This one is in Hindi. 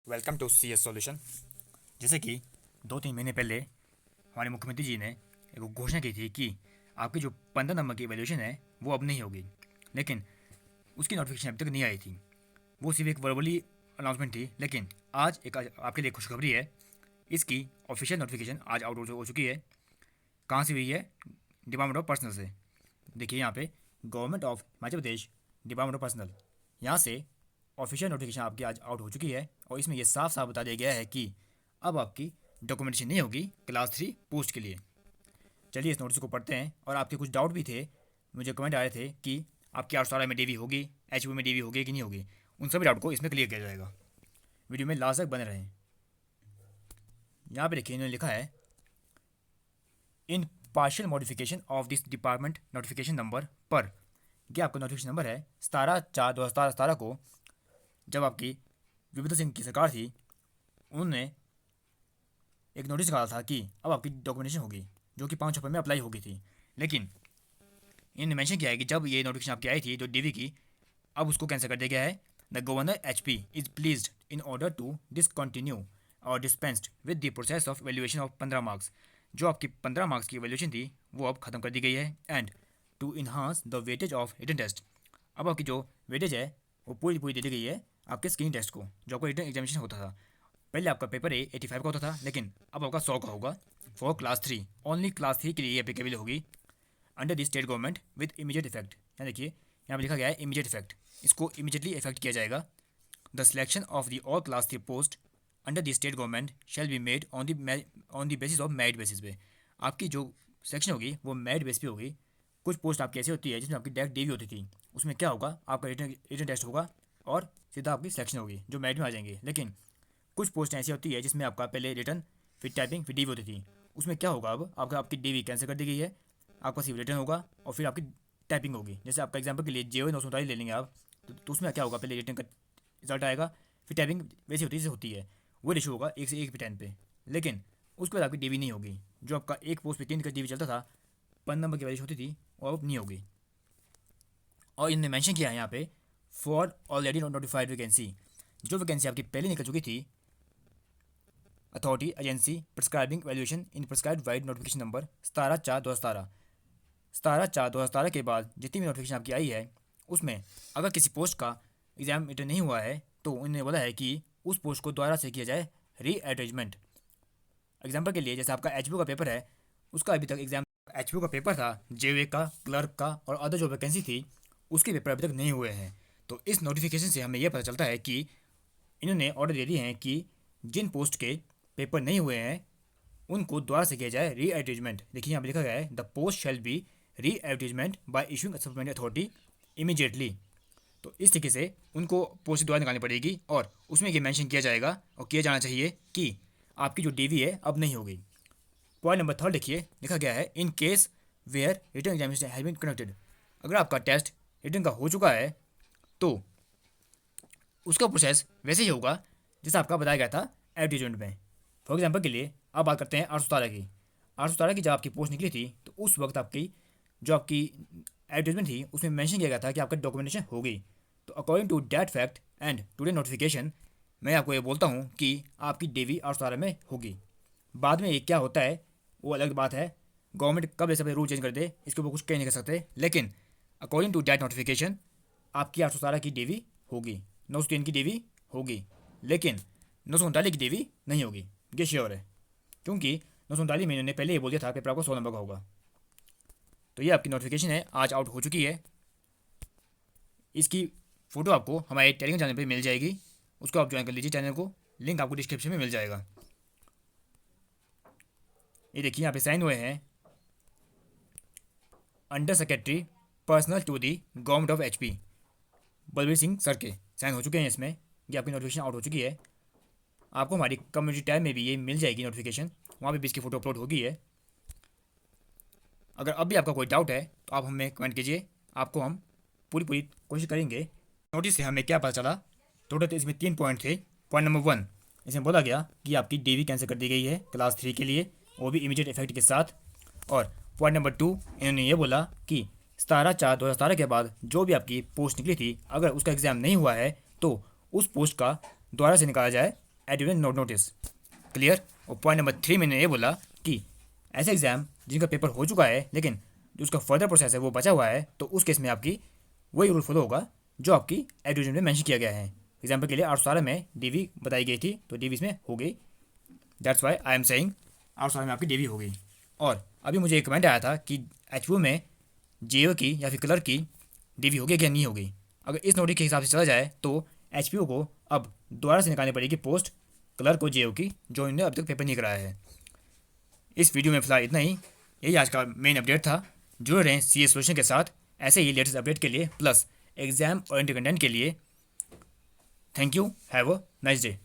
Welcome to C S solution. जैसे कि 2-3 महीने पहले हमारे मुख्यमंत्री जी ने एक घोषणा की थी कि आपकी जो 15 नंबर की वैल्यूएशन है वो अब नहीं होगी, लेकिन उसकी नोटिफिकेशन अभी तक नहीं आई थी। वो सिर्फ एक वर्बली अनाउंसमेंट थी, लेकिन आज एक आपके लिए खुशखबरी है। इसकी ऑफिशियल नोटिफिकेशन आज आउट हो चुकी है। कहाँ से हुई है? डिपार्टमेंट ऑफ पर्सनल से। देखिए यहाँ पे government of Madhya Pradesh, department of personal, यहाँ से ऑफिशियल नोटिफिकेशन आपकी आज आउट हो चुकी है और इसमें यह साफ साफ बता दिया गया है कि अब आपकी डॉक्यूमेंटेशन नहीं होगी क्लास 3 पोस्ट के लिए। चलिए इस नोटिस को पढ़ते हैं। और आपके कुछ डाउट भी थे, मुझे कमेंट आ रहे थे कि आपकी 800 में डीवी होगी, एच में डीवी होगी कि नहीं होगी। उन सभी डाउट को इसमें क्लियर किया जाएगा। वीडियो में लास्ट तक बने रहें। यहाँ पे देखिए इन्होंने लिखा है, in partial modification of this department notification number पर। यह आपका नोटिफिकेशन नंबर है 17/4/2017 को। जब आपकी वीरभद्र सिंह की सरकार थी, उन्होंने एक नोटिस निकाला था कि अब आपकी डॉक्यूमेंटेशन होगी, जो कि 5 अप्रैल में अप्लाई हो गई थी। लेकिन इन्होंने मेंशन किया है कि जब ये नोटिफिकेशन आपकी आई थी जो डीवी की, अब उसको कैंसिल कर दिया गया है। The governor HP is pleased in order to discontinue और dispensed with the process of valuation of 15 marks. जो आपकी 15 मार्क्स की वैल्यूएशन थी वो अब खत्म कर दी गई है। And to enhance the weightage of written test. अब आपकी जो वेटेज है वो पूरी पूरी दे दी गई है आपके स्क्रीनिंग टेस्ट को, जो आपका रिटन एग्जामिनेशन होता था। पहले आपका पेपर 85 का होता था, लेकिन अब आपका 100 का होगा। फॉर क्लास 3 ओनली, क्लास 3 के लिए एप्लीकेबल होगी under the state government with immediate effect. यहाँ देखिए यहाँ पर लिखा गया है इमीडिएट इफेक्ट, इसको इमीडिएटली इफेक्ट किया जाएगा। The selection of the all class 3 post under the state government shall be made on the basis of merit basis पे। आपकी जो सिलेक्शन होगी वो मेरिट बेस पे होगी। कुछ पोस्ट आपकी ऐसी होती है जिसमें आपकी डायरेक्ट डीवी होती थी, उसमें क्या होगा, आपका रिटन टेस्ट होगा और सीधा आपकी सिलेक्शन होगी जो मेरिट में आ जाएंगे। लेकिन कुछ पोस्ट ऐसी होती है जिसमें आपका पहले रिटर्न फिर टाइपिंग फिर डीवी होती थी, उसमें क्या होगा, अब आपकी डीवी कैंसिल कर दी गई है। आपका सिर्फ रिटर्न होगा और फिर आपकी टाइपिंग होगी। जैसे आपका एग्जाम्पल के लिए JO 947 ले लेंगे आप, तो उसमें क्या होगा, पहले रिटर्न का रिजल्ट आएगा, फिर टाइपिंग वैसी होती है जैसे होती है, वो रेशो होगा 1 से 1 पे 10 पे। लेकिन उसके बाद आपकी डीवी नहीं होगी। जो आपका एक पोस्ट पे 3 का डीवी चलता था, 15 नंबर की वैल्यू होती थी, और अब नहीं होगी। और इन्होंने मेंशन किया है यहाँ पे, फॉर ऑलरेडी नोटिफाइड वैकेंसी। जो वैकेंसी आपकी पहले निकल चुकी थी, authority agency prescribing valuation in prescribe wide notification number 17/4/2017। 17/4/2017 के बाद जितनी भी नोटिफिकेशन आपकी आई है, उसमें अगर किसी पोस्ट का एग्जाम रिटर्न नहीं हुआ है तो उन्होंने बोला है कि उस पोस्ट को दोबारा से किया जाए री एडवर्टाइजमेंट। एग्जाम्पल के लिए जैसे आपका एच का पेपर है, उसका अभी तक एग्जाम एच का पेपर था, JOA का, क्लर्क का और अदर जो वैकेंसी थी उसके पेपर अभी तक नहीं हुए हैं। तो इस नोटिफिकेशन से हमें यह पता चलता है कि इन्होंने ऑर्डर दे दिए हैं कि जिन पोस्ट के पेपर नहीं हुए हैं उनको दोबारा से किया जाए री एडवर्टाइजमेंट। देखिए यहाँ पर लिखा गया है, द पोस्ट शैल बी री advertisement bye issuing supplementary authority immediately. तो इस तरीके से उनको पोस्ट दोबारा निकालनी पड़ेगी और उसमें ये मेंशन किया जाएगा और किया जाना चाहिए कि आपकी जो डीवी है अब नहीं होगी। पॉइंट नंबर 3 देखिए, लिखा गया है, in case where written examination has been conducted. अगर आपका टेस्ट रिटर्न का हो चुका है तो उसका प्रोसेस वैसे ही होगा जैसा आपका बताया गया था एडवर्टाइजमेंट में। फॉर एग्जाम्पल के लिए अब बात करते हैं 817 की। 817 की जब आपकी पोस्ट निकली थी तो उस वक्त आपकी जो आपकी एडवर्टाइजमेंट थी उसमें मेंशन किया गया था कि आपका डॉक्यूमेंटेशन होगी। तो according to that fact and today notification, मैं आपको ये बोलता हूँ कि आपकी डीवी 817 में होगी। बाद में ये क्या होता है वो अलग बात है, गवर्नमेंट कब ऐसे रूल चेंज कर दे इसके ऊपर कुछ कह नहीं कर सकते। लेकिन अकॉर्डिंग टू डैट नोटिफिकेशन आपकी 817 की डीवी होगी, 903 की डीवी होगी, लेकिन 939 की डीवी नहीं होगी। ये श्योर है, क्योंकि 939 में इन्होंने पहले ही बोल दिया था पेपर आपको 100 नंबर का होगा। तो ये आपकी नोटिफिकेशन है, आज आउट हो चुकी है। इसकी फ़ोटो आपको हमारे टेलीग्राम चैनल पे मिल जाएगी, उसको आप ज्वाइन कर लीजिए चैनल को, लिंक आपको डिस्क्रिप्शन में मिल जाएगा। ये देखिए यहाँ पे साइन हुए हैं under secretary personnel to the government of HP Balbir Singh sir के साइन हो चुके हैं इसमें। ये आपकी नोटिफिकेशन आउट हो चुकी है। आपको हमारी कम्युनिटी टैब में भी ये मिल जाएगी नोटिफिकेशन, वहाँ पे भी इसकी फ़ोटो अपलोड होगी है। अगर अब भी आपका कोई डाउट है तो आप हमें कमेंट कीजिए, आपको हम पूरी पूरी कोशिश करेंगे। नोटिस से हमें क्या पता चला, टोटल तो इसमें 3 पॉइंट थे। पॉइंट नंबर 1, इसमें बोला गया कि आपकी डीवी कैंसिल कर दी गई है क्लास 3 के लिए, वो भी इमीडिएट इफेक्ट के साथ। और पॉइंट नंबर 2, इन्होंने ये बोला कि 17/4/2017 के बाद जो भी आपकी पोस्ट निकली थी, अगर उसका एग्ज़ाम नहीं हुआ है तो उस पोस्ट का दोबारा से निकाला जाए एडवर्टाइजमेंट नोटिस। क्लियर। और पॉइंट नंबर 3 मैंने ये बोला कि ऐसे एग्जाम जिनका पेपर हो चुका है लेकिन जो उसका फर्दर प्रोसेस है वो बचा हुआ है, तो उस केस में आपकी वही रूल फॉलो होगा जो आपकी एडवर्टाइजमेंट में मेंशन किया गया है। एग्जाम्पल के लिए 812 में डीवी बताई गई थी, तो डीवी इसमें हो गई। That's why I am saying 812 में आपकी डीवी हो गई। और अभी मुझे एक कमेंट आया था कि एचपीओ में जेओ की या फिर क्लर्क की डीवी हो गई क्या नहीं हो गई। अगर इस नोटिस के हिसाब से चला जाए तो एचपीओ को अब दोबारा से निकालनी पड़ेगी पोस्ट क्लर्क को जेओ की, जो इन्होंने अब तक पेपर नहीं कराया है। इस वीडियो में फिलहाल इतना ही। यही आज का मेन अपडेट था। जुड़े रहें सीए सोल्यूशन के साथ ऐसे ही लेटेस्ट अपडेट के लिए, प्लस एग्जाम और कंटेंट के लिए। Thank you. Have a nice day.